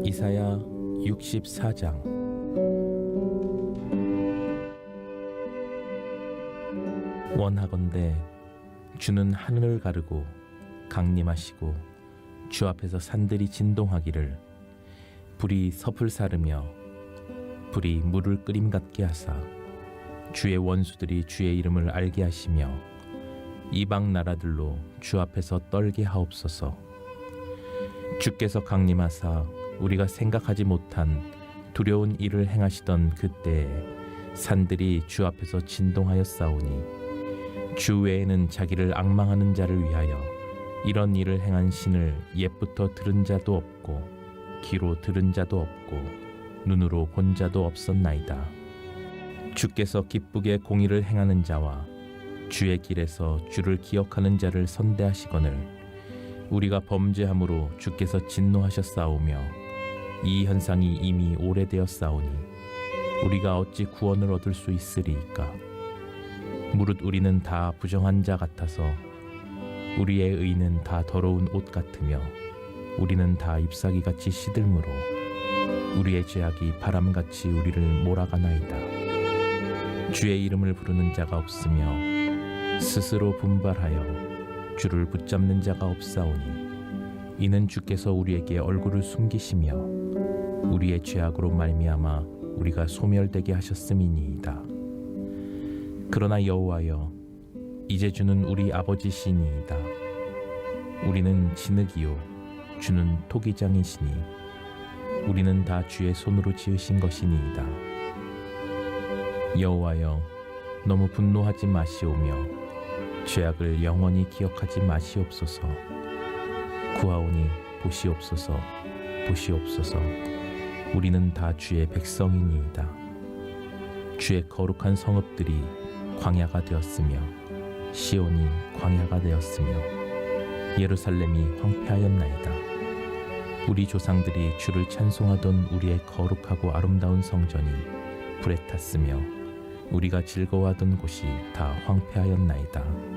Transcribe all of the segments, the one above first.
이사야 64장. 원하건대 주는 하늘을 가르고 강림하시고 주 앞에서 산들이 진동하기를, 불이 섭을 사르며 불이 물을 끓임 같게 하사 주의 원수들이 주의 이름을 알게 하시며 이방 나라들로 주 앞에서 떨게 하옵소서. 주께서 강림하사 우리가 생각하지 못한 두려운 일을 행하시던 그때에 산들이 주 앞에서 진동하였사오니, 주 외에는 자기를 앙망하는 자를 위하여 이런 일을 행한 신을 옛부터 들은 자도 없고 귀로 들은 자도 없고 눈으로 본 자도 없었나이다. 주께서 기쁘게 공의를 행하는 자와 주의 길에서 주를 기억하는 자를 선대하시거늘, 우리가 범죄함으로 주께서 진노하셨사오며 이 현상이 이미 오래되었사오니 우리가 어찌 구원을 얻을 수 있으리이까. 무릇 우리는 다 부정한 자 같아서 우리의 의는 다 더러운 옷 같으며 우리는 다 잎사귀같이 시들므로 우리의 죄악이 바람같이 우리를 몰아가나이다. 주의 이름을 부르는 자가 없으며 스스로 분발하여 주를 붙잡는 자가 없사오니, 이는 주께서 우리에게 얼굴을 숨기시며 우리의 죄악으로 말미암아 우리가 소멸되게 하셨음이니이다. 그러나 여호와여, 이제 주는 우리 아버지시니이다. 우리는 진흙이요 주는 토기장이시니 우리는 다 주의 손으로 지으신 것이니이다. 여호와여, 너무 분노하지 마시오며 죄악을 영원히 기억하지 마시옵소서. 구하오니 보시옵소서, 보시옵소서. 우리는 다 주의 백성이니이다. 주의 거룩한 성읍들이 광야가 되었으며 시온이 광야가 되었으며 예루살렘이 황폐하였나이다. 우리 조상들이 주를 찬송하던 우리의 거룩하고 아름다운 성전이 불에 탔으며 우리가 즐거워하던 곳이 다 황폐하였나이다.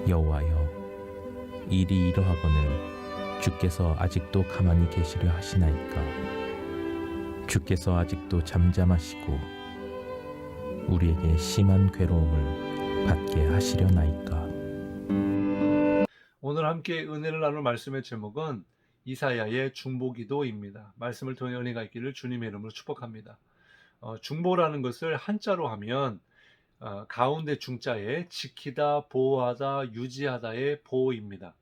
여호와여, 일이 이러하거늘 주께서 아직도 가만히 계시려 하시나이까. 주께서 아직도 잠잠하시고 우리에게 심한 괴로움을 받게 하시려나이까. 오늘 함께 은혜를 나눌 말씀의 제목은 이사야의 중보기도입니다. 말씀을 통해 은혜가 있기를 주님의 이름으로 축복합니다. 중보라는 것을 한자로 하면 가운데 중자에 지키다, 보호하다, 유지하다의 보호입니다.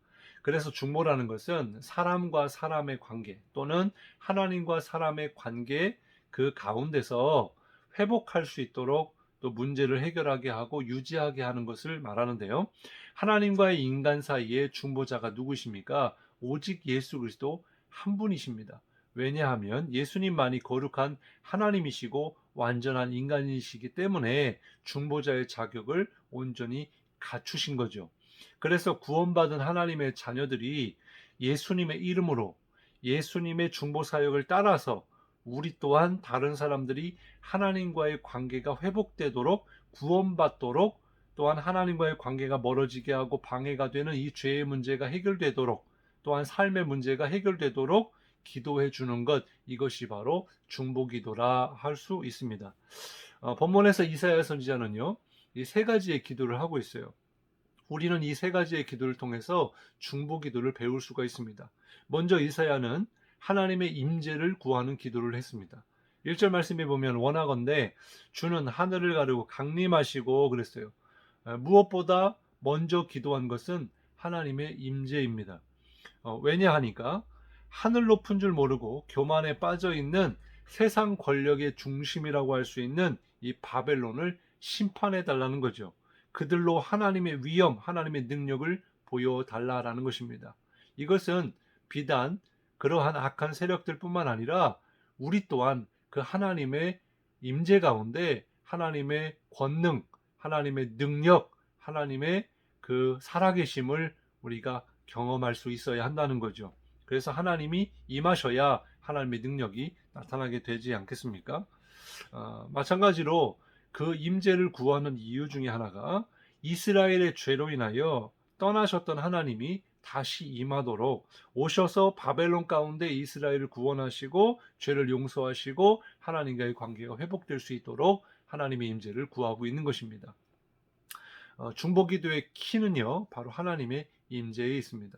그래서 중보라는 것은 사람과 사람의 관계 또는 하나님과 사람의 관계, 그 가운데서 회복할 수 있도록 또 문제를 해결하게 하고 유지하게 하는 것을 말하는데요. 하나님과의 인간 사이의 중보자가 누구십니까? 오직 예수 그리스도 한 분이십니다. 왜냐하면 예수님만이 거룩한 하나님이시고 완전한 인간이시기 때문에 중보자의 자격을 온전히 갖추신 거죠. 그래서 구원받은 하나님의 자녀들이 예수님의 이름으로 예수님의 중보 사역을 따라서 우리 또한 다른 사람들이 하나님과의 관계가 회복되도록, 구원받도록, 또한 하나님과의 관계가 멀어지게 하고 방해가 되는 이 죄의 문제가 해결되도록, 또한 삶의 문제가 해결되도록 기도해 주는 것, 이것이 바로 중보기도라 할 수 있습니다. 본문에서 이사야 선지자는요, 이 세 가지의 기도를 하고 있어요. 우리는 이 세 가지의 기도를 통해서 중보기도를 배울 수가 있습니다. 먼저 이사야는 하나님의 임재를 구하는 기도를 했습니다. 1절 말씀에 보면 원하건대 주는 하늘을 가르고 강림하시고 그랬어요. 무엇보다 먼저 기도한 것은 하나님의 임재입니다. 왜냐하니까 하늘 높은 줄 모르고 교만에 빠져 있는 세상 권력의 중심이라고 할 수 있는 이 바벨론을 심판해 달라는 거죠. 그들로 하나님의 위엄, 하나님의 능력을 보여달라라는 것입니다. 이것은 비단 그러한 악한 세력들뿐만 아니라 우리 또한 그 하나님의 임재 가운데 하나님의 권능, 하나님의 능력, 하나님의 그 살아계심을 우리가 경험할 수 있어야 한다는 거죠. 그래서 하나님이 임하셔야 하나님의 능력이 나타나게 되지 않겠습니까? 마찬가지로 그 임재를 구하는 이유 중에 하나가 이스라엘의 죄로 인하여 떠나셨던 하나님이 다시 임하도록 오셔서 바벨론 가운데 이스라엘을 구원하시고 죄를 용서하시고 하나님과의 관계가 회복될 수 있도록 하나님의 임재를 구하고 있는 것입니다. 중보기도의 키는요, 바로 하나님의 임재에 있습니다.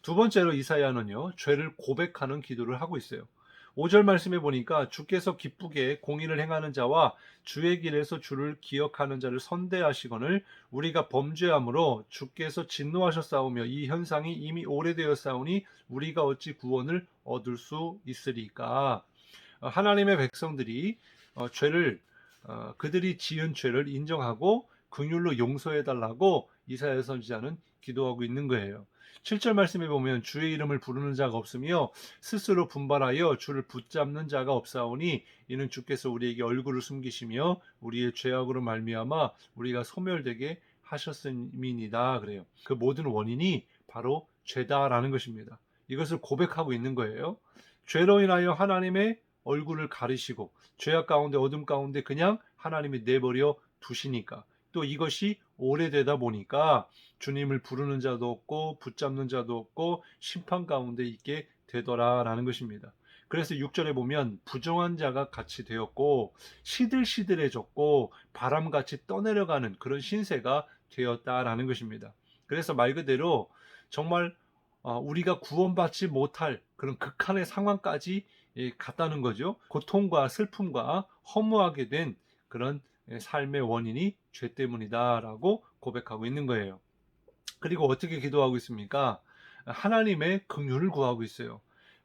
두 번째로 이사야는요, 죄를 고백하는 기도를 하고 있어요. 5절 말씀에 보니까 주께서 기쁘게 공의를 행하는 자와 주의 길에서 주를 기억하는 자를 선대하시거늘 우리가 범죄함으로 주께서 진노하셨사오며 이 현상이 이미 오래되었사오니 우리가 어찌 구원을 얻을 수 있으리까. 하나님의 백성들이 죄를 그들이 지은 죄를 인정하고 긍휼로 용서해 달라고 이사야 선지자는 기도하고 있는 거예요. 7절 말씀에 보면 주의 이름을 부르는 자가 없으며 스스로 분발하여 주를 붙잡는 자가 없사오니 이는 주께서 우리에게 얼굴을 숨기시며 우리의 죄악으로 말미암아 우리가 소멸되게 하셨음이니이다 그래요. 그 모든 원인이 바로 죄다라는 것입니다. 이것을 고백하고 있는 거예요. 죄로 인하여 하나님의 얼굴을 가리시고 죄악 가운데 어둠 가운데 그냥 하나님이 내버려 두시니까 또 이것이 오래되다 보니까 주님을 부르는 자도 없고 붙잡는 자도 없고 심판 가운데 있게 되더라라는 것입니다. 그래서 6절에 보면 부정한 자가 같이 되었고 시들시들해졌고 바람같이 떠내려가는 그런 신세가 되었다라는 것입니다. 그래서 말 그대로 정말 우리가 구원받지 못할 그런 극한의 상황까지 갔다는 거죠. 고통과 슬픔과 허무하게 된 그런 삶의 원인이 죄 때문이다라고 고백하고 있는 거예요. 그리고 어떻게 기도하고 있습니까? 하나님의 긍휼을 구하고 있어요.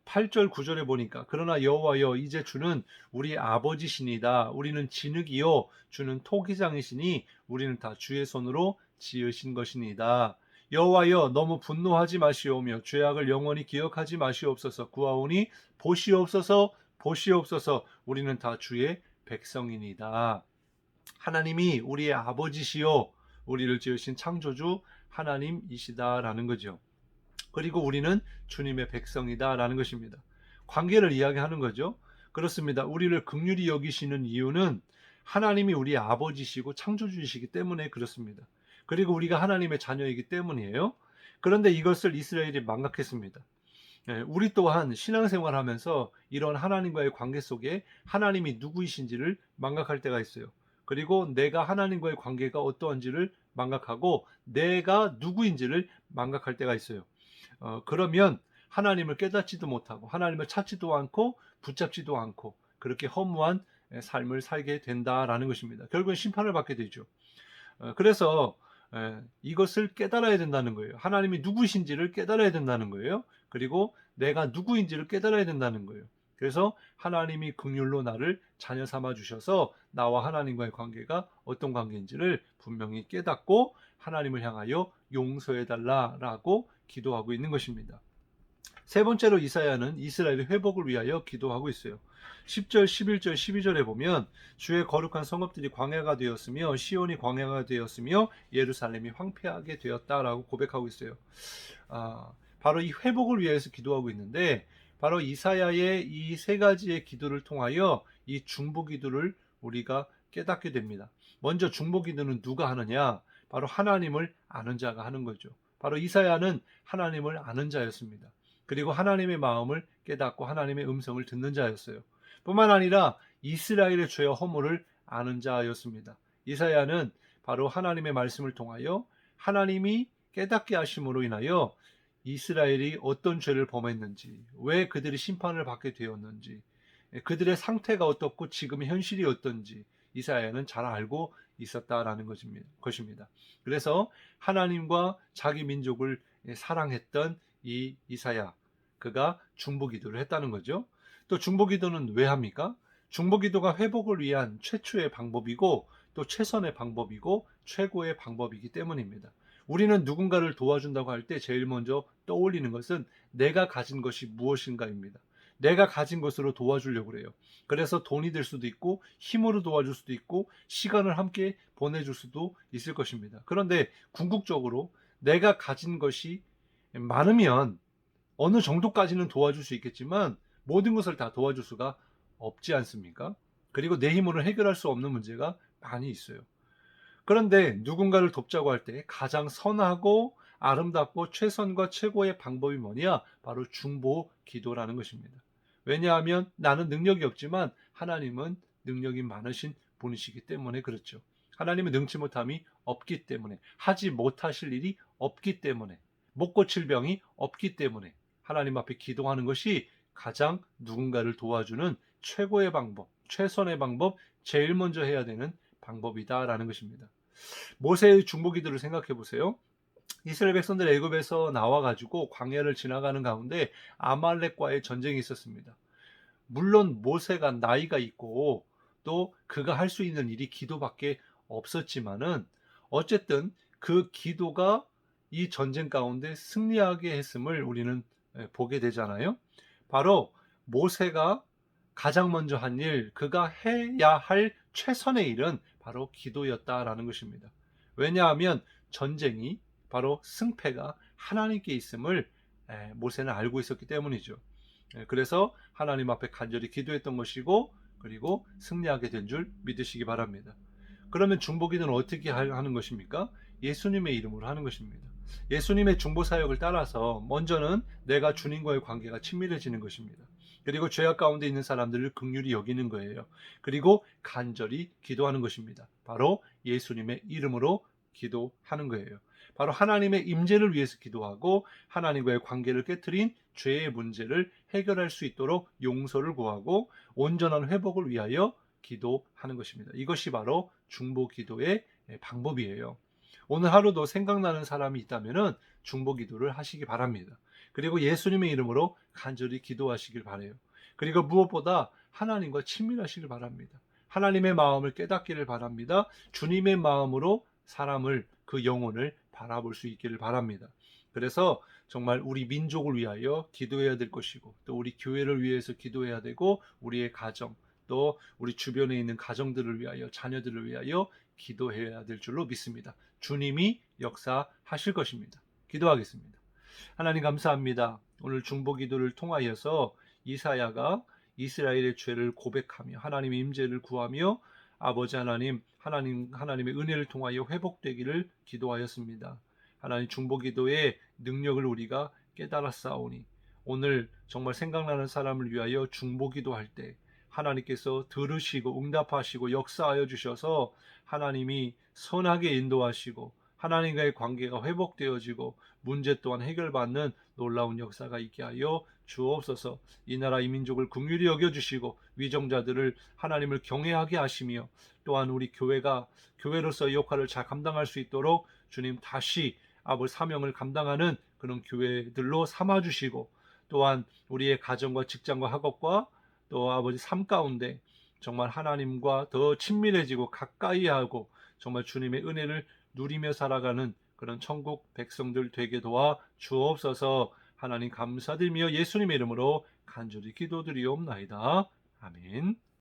8절 9절에 보니까 그러나 여호와여 이제 주는 우리 아버지시니다. 우리는 진흙이요 주는 토기장이시니 우리는 다 주의 손으로 지으신 것이니다. 여호와여 너무 분노하지 마시오며 죄악을 영원히 기억하지 마시옵소서. 구하오니 보시옵소서 보시옵소서. 우리는 다 주의 백성이니다. 하나님이 우리의 아버지시요 우리를 지으신 창조주 하나님이시다라는 거죠. 그리고 우리는 주님의 백성이다라는 것입니다. 관계를 이야기하는 거죠. 그렇습니다. 우리를 긍휼히 여기시는 이유는 하나님이 우리의 아버지시고 창조주이시기 때문에 그렇습니다. 그리고 우리가 하나님의 자녀이기 때문이에요. 그런데 이것을 이스라엘이 망각했습니다. 우리 또한 신앙생활하면서 이런 하나님과의 관계 속에 하나님이 누구이신지를 망각할 때가 있어요. 그리고 내가 하나님과의 관계가 어떠한지를 망각하고 내가 누구인지를 망각할 때가 있어요. 그러면 하나님을 깨닫지도 못하고 하나님을 찾지도 않고 붙잡지도 않고 그렇게 허무한 삶을 살게 된다라는 것입니다. 결국은 심판을 받게 되죠. 그래서 이것을 깨달아야 된다는 거예요. 하나님이 누구신지를 깨달아야 된다는 거예요. 그리고 내가 누구인지를 깨달아야 된다는 거예요. 그래서 하나님이 긍휼로 나를 자녀 삼아 주셔서 나와 하나님과의 관계가 어떤 관계인지를 분명히 깨닫고 하나님을 향하여 용서해 달라라고 기도하고 있는 것입니다. 세 번째로 이사야는 이스라엘의 회복을 위하여 기도하고 있어요. 10절, 11절, 12절에 보면 주의 거룩한 성읍들이 광야가 되었으며 시온이 광야가 되었으며 예루살렘이 황폐하게 되었다라고 고백하고 있어요. 바로 이 회복을 위해서 기도하고 있는데 바로 이사야의 이 세 가지의 기도를 통하여 이 중보 기도를 우리가 깨닫게 됩니다. 먼저 중보 기도는 누가 하느냐? 바로 하나님을 아는 자가 하는 거죠. 바로 이사야는 하나님을 아는 자였습니다. 그리고 하나님의 마음을 깨닫고 하나님의 음성을 듣는 자였어요. 뿐만 아니라 이스라엘의 죄와 허물을 아는 자였습니다. 이사야는 바로 하나님의 말씀을 통하여 하나님이 깨닫게 하심으로 인하여 이스라엘이 어떤 죄를 범했는지, 왜 그들이 심판을 받게 되었는지, 그들의 상태가 어떻고 지금의 현실이 어떤지 이사야는 잘 알고 있었다라는 것입니다. 그래서 하나님과 자기 민족을 사랑했던 이 이사야, 그가 중보기도를 했다는 거죠. 또 중보기도는 왜 합니까? 중보기도가 회복을 위한 최초의 방법이고 또 최선의 방법이고 최고의 방법이기 때문입니다. 우리는 누군가를 도와준다고 할 때 제일 먼저 떠올리는 것은 내가 가진 것이 무엇인가입니다. 내가 가진 것으로 도와주려고 그래요. 그래서 돈이 될 수도 있고 힘으로 도와줄 수도 있고 시간을 함께 보내줄 수도 있을 것입니다. 그런데 궁극적으로 내가 가진 것이 많으면 어느 정도까지는 도와줄 수 있겠지만 모든 것을 다 도와줄 수가 없지 않습니까? 그리고 내 힘으로 해결할 수 없는 문제가 많이 있어요. 그런데 누군가를 돕자고 할 때 가장 선하고 아름답고 최선과 최고의 방법이 뭐냐? 바로 중보 기도라는 것입니다. 왜냐하면 나는 능력이 없지만 하나님은 능력이 많으신 분이시기 때문에 그렇죠. 하나님은 능치 못함이 없기 때문에, 하지 못하실 일이 없기 때문에, 못 고칠 병이 없기 때문에 하나님 앞에 기도하는 것이 가장 누군가를 도와주는 최고의 방법, 최선의 방법, 제일 먼저 해야 되는 방법이다라는 것입니다. 모세의 중보 기도를 생각해 보세요. 이스라엘 백성들 애굽에서 나와 가지고 광야를 지나가는 가운데 아말렉과의 전쟁이 있었습니다. 물론 모세가 나이가 있고 또 그가 할 수 있는 일이 기도밖에 없었지만은 어쨌든 그 기도가 이 전쟁 가운데 승리하게 했음을 우리는 보게 되잖아요. 바로 모세가 가장 먼저 한 일, 그가 해야 할 최선의 일은 바로 기도였다라는 것입니다. 왜냐하면 전쟁이 바로 승패가 하나님께 있음을 모세는 알고 있었기 때문이죠. 그래서 하나님 앞에 간절히 기도했던 것이고 그리고 승리하게 된 줄 믿으시기 바랍니다. 그러면 중보기도는 어떻게 하는 것입니까? 예수님의 이름으로 하는 것입니다. 예수님의 중보 사역을 따라서 먼저는 내가 주님과의 관계가 친밀해지는 것입니다. 그리고 죄악 가운데 있는 사람들을 긍휼히 여기는 거예요. 그리고 간절히 기도하는 것입니다. 바로 예수님의 이름으로 기도하는 거예요. 바로 하나님의 임재를 위해서 기도하고 하나님과의 관계를 깨트린 죄의 문제를 해결할 수 있도록 용서를 구하고 온전한 회복을 위하여 기도하는 것입니다. 이것이 바로 중보 기도의 방법이에요. 오늘 하루도 생각나는 사람이 있다면 중보 기도를 하시기 바랍니다. 그리고 예수님의 이름으로 간절히 기도하시길 바라요. 그리고 무엇보다 하나님과 친밀하시길 바랍니다. 하나님의 마음을 깨닫기를 바랍니다. 주님의 마음으로 사람을, 그 영혼을 바라볼 수 있기를 바랍니다. 그래서 정말 우리 민족을 위하여 기도해야 될 것이고 또 우리 교회를 위해서 기도해야 되고 우리의 가정 또 우리 주변에 있는 가정들을 위하여 자녀들을 위하여 기도해야 될 줄로 믿습니다. 주님이 역사하실 것입니다. 기도하겠습니다. 하나님 감사합니다. 오늘 중보 기도를 통하여서 이사야가 이스라엘의 죄를 고백하며 하나님의 임재를 구하며 아버지 하나님, 하나님의 은혜를 통하여 회복되기를 기도하였습니다. 하나님 중보 기도의 능력을 우리가 깨달았사오니 오늘 정말 생각나는 사람을 위하여 중보 기도할 때 하나님께서 들으시고 응답하시고 역사하여 주셔서 하나님이 선하게 인도하시고 하나님과의 관계가 회복되어지고 문제 또한 해결받는 놀라운 역사가 있게 하여 주옵소서. 이 나라 이 민족을 긍휼히 여겨주시고 위정자들을 하나님을 경외하게 하시며 또한 우리 교회가 교회로서의 역할을 잘 감당할 수 있도록 주님 다시 아버지 사명을 감당하는 그런 교회들로 삼아주시고 또한 우리의 가정과 직장과 학업과 또 아버지 삶 가운데 정말 하나님과 더 친밀해지고 가까이 하고 정말 주님의 은혜를 누리며 살아가는 그런 천국 백성들 되게 도와 주옵소서. 하나님 감사드리며 예수님의 이름으로 간절히 기도드리옵나이다. 아멘.